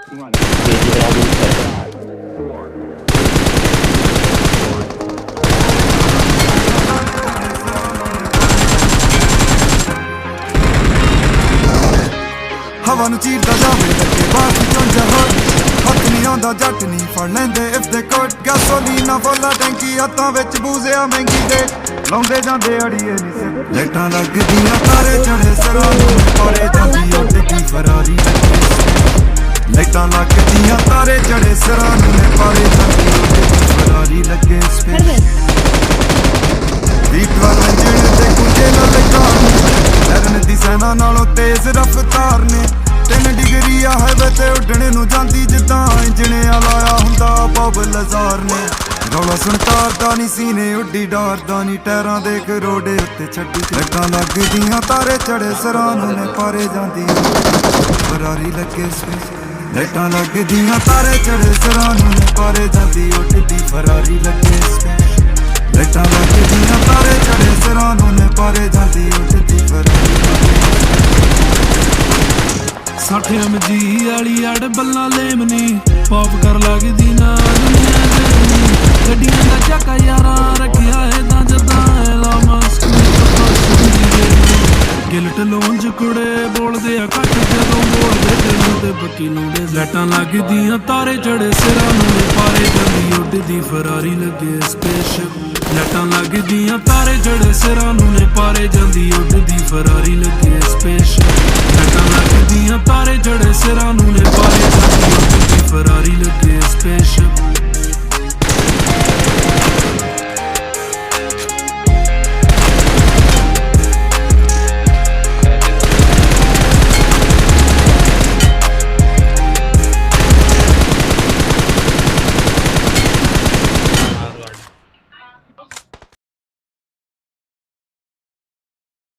ਹਵਾ ਨੂੰ ਚੀਰਦਾ ਜਾਵੇ ਲੱਗੇ ਬਾਕੀ ਚੁੰਝਾ ਹੋਰ ਹੱਥ ਨਹੀਂ ਆਉਂਦਾ ਜੱਟ ਨਹੀਂ ਫੜ ਲੈਂਦੇ ਇਫ ਦੇ ਕੋਟ ਗੈਸੋਲੀਨਾ ਫੁੱਲਾ ਟੈਂਕੀ ਹੱਥਾਂ ਵਿੱਚ ਬੂਜ਼ਿਆ ਮਹਿੰਗੀ ਦੇ ਲਾਉਂਦੇ ਜਾਂਦੇ ਅੜੀਏ ਨੀ ਸਿਰ ਲਾਈਟਾਂ ਲੱਗਦੀਆਂ ਤਾਰੇ ਚੜੇ ਸਰਾਂ ਨੂੰ ਪਾਰੇ ਜਾਂਦੀ ਉੱਡਦੀ ਫਰਾਰੀ ਲਾਈਟਾਂ ਲੱਗਦੀਆਂ ਤਾਰੇ ਚੜੇ ਸਰਾਂ ਨੂੰ ਪਾਰੇ ਜਾਂਦੀ ਉੱਡਦੀ ਫਰਾਰੀ ਲੱਗੇ ਸਪੇਸ ਬੀਟ ਵਾਲਾ ਜਿਹੜੇ ਤੇ ਕੁੰਝੇ ਨਾਲ ਲਗਾ ਲਰਨ ਦੀ ਸੈਨਾ ਨਾਲੋਂ ਤੇਜ਼ ਰਫ਼ਤਾਰ ਨੇ 3 ਡਿਗਰੀ ਆ ਹਾਈਵੇ ਤੇ ਉੱਡਣੇ ਨੂੰ ਜਾਂਦੀ ਜਿੱਦਾਂ ਇੰਜਣਿਆਂ ਲਾਇਆ ਹੁੰਦਾ ਬਬ ਲਜ਼ਾਰ ਨੇ ਰੌਲਾ ਸੁਣ ਤਾਰਦਾ ਨੀ ਸੀਨੇ ਉੱਡੀ ਡਾਰਦਾ ਨੀ ਟਾਇਰਾਂ ਦੇ ਕਰੋੜੇ ਉੱਤੇ ਛੱਡੀ ਲਾਈਟਾਂ ਲੱਗਦੀਆਂ ਤਾਰੇ ਚੜੇ ਸਰਾਂ ਨੂੰ ਨੇ ਪਾਰੇ ਜਾਂਦੀ ਫਰਾਰੀ ਲੱਗੇ ਸਪੇਸ ਲਾਈਟਾਂ ਲੱਗਦੀਆਂ ਤਾਰੇ ਚੜੇ ਸਰਾਂ ਨੂੰ ਨੇ ਪਾਰੇ ਜਾਂਦੀ ਉੱਡਦੀ ਫਰਾਰੀ ਲੱਗੇ ਸਪੇਸ ਲਾਈਟਾਂ ਲੱਗਦੀਆਂ ਤਾਰੇ ਚੜੇ ਸਰਾਂ ਨੂੰ ਨੇ ਪਾਰੇ ਜਾਂਦੀ ਉੱਡਦੀ ਫਰਾਰੀ 60 MG ਵਾਲੀ ਅੜ ਬੱਲਾਂ ਲੇਮਨੀ ਪੌਪ ਕਰ ਲੱਗਦੀ ਨਾ ਦੁਨੀਆ ਦੇ ਗੱਡੀਆਂ ਦਾ ਚੱਕਾ ਯਾਰਾਂ ਰੱਖਿਆ ਏ ਤਾਂ ਜਦਾਂ ਐਲਾ ਮਸਕ ਗਿਲਟ ਲੋਂਜ ਕੁੜੇ ਬੋਲਦੇ ਆ ਘੱਟ ਜਦੋਂ ਬੋਲਦੇ ਤੈਨੂੰ ਤੇ ਬੱਕੀ ਲਾਉਂਦੇ ਲਾਈਟਾਂ ਲੱਗਦੀਆਂ ਤਾਰੇ ਚੜੇ ਸਿਰਾਂ ਨੂੰ ਪਾਰੇ ਜਾਂਦੀ ਉੱਡਦੀ ਫਰਾਰੀ ਲੱਗੇ ਸਪੇਸਸ਼ਿਪ ਲਾਈਟਾਂ ਲੱਗਦੀਆਂ ਤਾਰੇ ਚੜੇ ਸਿਰਾਂ ਨੂੰ ਨੇ ਪਾਰੇ ਜਾਂਦੀ ਉੱਡਦੀ ਫਰਾਰੀ ਲੱਗੇ ਸਪੇਸਸ਼ਿਪ ਲਾਈਟਾਂ ਲੱਗਦੀਆਂ ਤਾਰੇ ਚੜੇ ਸਿਰਾਂ ਨੂੰ